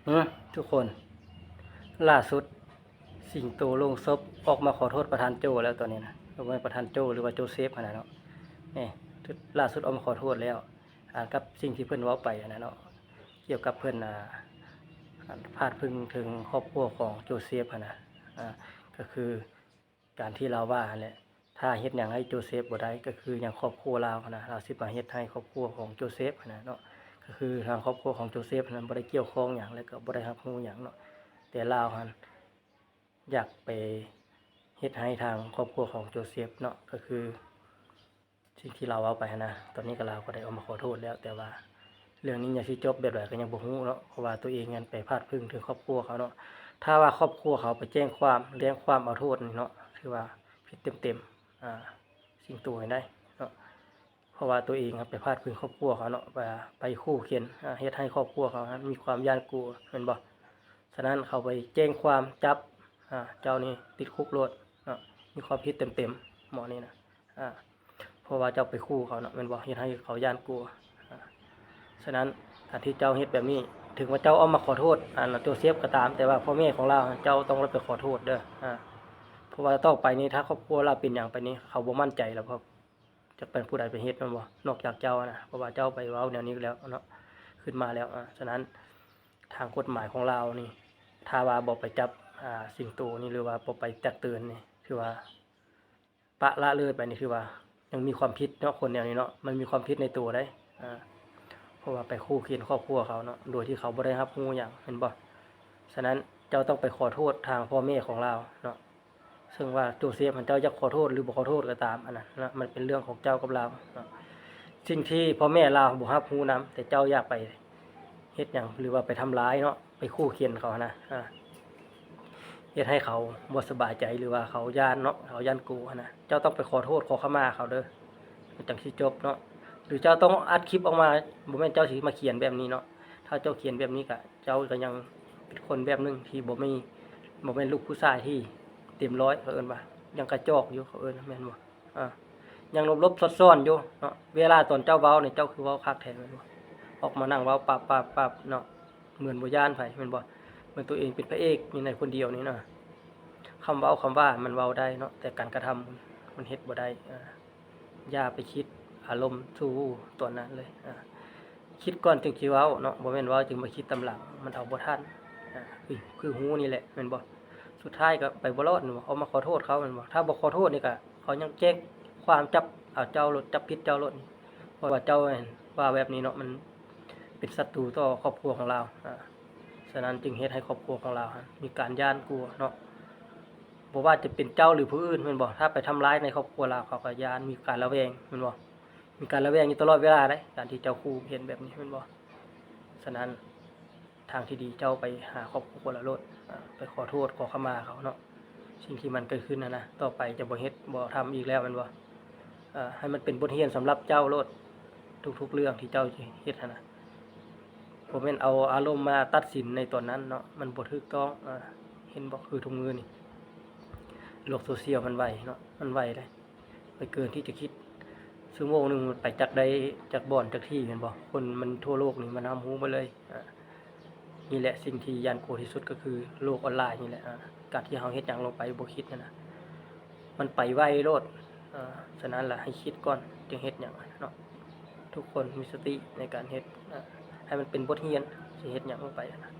อืมทุกคนล่าสุดสิงโตลงศพออกมาขอโทษประธานโจแล้วตอนนี้นะว่าประธานโจหรือว่าโจเซฟนะเนาะนี่ล่าสุดออกมาขอโทษแล้วกับสิ่งที่เพิ่นเว้าไปนะเนาะเกี่ยวกับเพิ่นพาดพิงถึงครอบครัวของโจเซฟนะก็คือการที่เราว่าแหละถ้าเฮ็ดหยังให้โจเซฟบ่ได้ก็คือหยังครอบครัวเรานะเราสิมาเฮ็ดให้ครอบครัวของโจเซฟนะเนาะก็คือทางครอบครัวของโจเซฟนั้นบ่ได้เกี่ยวข้องหยังแล้วก็บ่ได้รับรู้หยังเนาะแต่ลาวหั่นอยากไปเฮ็ดให้ทางครอบครัวของโจเซฟเนาะก็คือสิ่งที่เราเว้าไปนะตอนนี้ก็ลาวก็ได้ออกมาขอโทษแล้วแต่ว่าเรื่องนี้จะสิจบแบบใดก็ยังบ่รู้เนาะเพราะว่าตัวเองนั้นไปพาดพิงถึงครอบครัวเขาเนาะถ้าว่าครอบครัวเขาไปแจ้งความเรียกความเอาโทษนี่เนาะถือว่าผิดเต็มๆสิ่งตัวให้ได้เนาะเพราะว่าตัวเองครับไปพาดพิงครอบครัวเขาเนาะไปคู่เคียนเฮ็ดให้ครอบครัวเขามีความย้านกลัวแม่นบ่ฉะนั้นเขาไปแจ้งความจับเจ้านี่ติดคุกโลดเนาะมีความผิดเต็มๆหมอนี่นะเพราะว่าเจ้าไปคู่เขาเนาะแม่นบ่เฮ็ดให้เขาย้านกลัวฉะนั้นการที่เจ้าเฮ็ดแบบนี้ถึงว่าเจ้าเอามาขอโทษโจเซฟก็ตามแต่ว่าพ่อแม่ของเราเจ้าต้องรับไปขอโทษเด้อเพราะว่าต่อไปนี้ถ้าครอบครัวเราเป็นหยังไปนี้เขาบ่มั่นใจแล้วเพราะจะเป็นผู้ใดไปเฮ็ดแม่นบ่นอกจากเจ้านะเพราะว่าเจ้าไปเว้าแนวนี้แล้วเนาะขึ้นมาแล้วฉะนั้นทางกฎหมายของเรานี่ถ้าว่าบ่ไปจับสิ่งโตนี่หรือว่าบ่ไปตักเตือนนี่คือว่าปะละเลยไปนี่คือว่ายังมีความผิดเนาะคนแนวนี้เนาะมันมีความผิดในตัวได้เพราะว่าไปคู่เคียนครอบครัวเขาเนาะโดยที่เขาบ่ได้รับรู้หยังเห็นบ่ฉะนั้นเจ้าต้องไปขอโทษทางพ่อแม่ของเราเนาะซึ่งว่าโจเซฟเจ้าจะขอโทษหรือบ่ขอโทษก็ตามอันนั้นนะมันเป็นเรื่องของเจ้ากับเราเนาะสิ่งที่พ่อแม่เราบ่รับรู้นํแต่เจ้าอยากไปเฮ็ดหยังหรือว่าไปทำร้ายเนาะไปคู่เคียนเขานะเฮ็ดให้เขาบ่สบายใจหรือว่าเขาย้านเนาะเขาย้านกลัวนะเจ้าต้องไปขอโทษขอขมาเขาเด้อจังสิจบเนาะหรือเจ้าต้องอัดคลิปออกมาบ่แม่นเจ้าสิมาเขียนแบบนี้เนาะถ้าเจ้าเขียนแบบนี้ก็เจ้าก็ยังเป็นคนแบบนึงที่บ่แม่นลูกผู้ชายที่เต็มร้อยเขาเอิ้นว่ายังกระจอกอยู่เขาเอิ้นแม่นบ่ยังลบๆซ่อนๆอยู่เนาะเวลาตอนเจ้าเว้านี่เจ้าคือเว้าคักแท้แม่นบ่ออกมานั่งเว้าปั๊บๆๆเนาะเหมือนบ่ย้านไผแม่นบ่เหมือนตัวเองเป็นพระเอกอยู่ในคนเดียวนี่นะคำเว้าคำว่ามันเว้าได้เนาะแต่การกระทำมันเฮ็ดบ่ได้อย่าไปคิดอารมณ์สู่ตัวนั้นเลยคิดก่อนจึงสิเว้าเนาะบ่แม่นเว้าจึงมาคิดตำหลังมันเอาบ่ทันคือฮู้นี่แหละแม่นบ่สุดท้ายก็ไปบ่รอดเอามาขอโทษเขาแม่นบ่ถ้าบ่ขอโทษนี่ก็เขายังแจ้งความจับเอาเจ้าโลดจับผิดเจ้าโลดเพราะว่าเจ้าว่าแบบนี้เนาะมันเป็นศัตรูต่อครอบครัวของเราฉะนั้นจึงเฮ็ดให้ครอบครัวของเรามีการย้านกลัวเนาะบ่ว่าจะเป็นเจ้าหรือผู้อื่นแม่นบ่ถ้าไปทำร้ายในครอบครัวเราเขาก็ย้านมีการระแวงแม่นบ่มีการระแวงอยู่ตลอดเวลาเด้การที่เจ้าครูเห็นแบบนี้แม่นบ่ฉะนั้นทางที่ดีเจ้าไปหาครอบครัวละโลดไปขอโทษขอขมาเขาเนาะสิ่งที่มันเกิดขึ้นนะต่อไปจะบ่เฮ็ดบ่ทำอีกแล้วแม่นบ่ให้มันเป็นบทเรียนสำหรับเจ้าโลดทุกๆเรื่องที่เจ้าสิเฮ็ดนะบ่แม่นเอาอารมณ์มาตัดสินในตอนนั้นเนาะมันบ่ถูกต้องเห็นบ่คือทุกมื้อนี่โลกโซเชียลมันไวเนาะมันไวได้ไปเกินที่จะคิดชั่วโมงนึงไปจักใดจักบ่อนจักที่แม่นบ่คนมันทั่วโลกนี่มันรับรู้หมดเลยนี่แหละสิ่งที่ย้านกลัวที่สุดก็คือโลกออนไลน์นี่แหละการที่เฮาเฮ็ดหยังลงไปบ่คิดนะมันไปไวโลดฉะนั้นล่ะให้คิดก่อนจึงเฮ็ดหยังเนาะทุกคนมีสติในการเฮ็ดให้มันเป็นบทเรียนสิเฮ็ดหยังลงไปนะ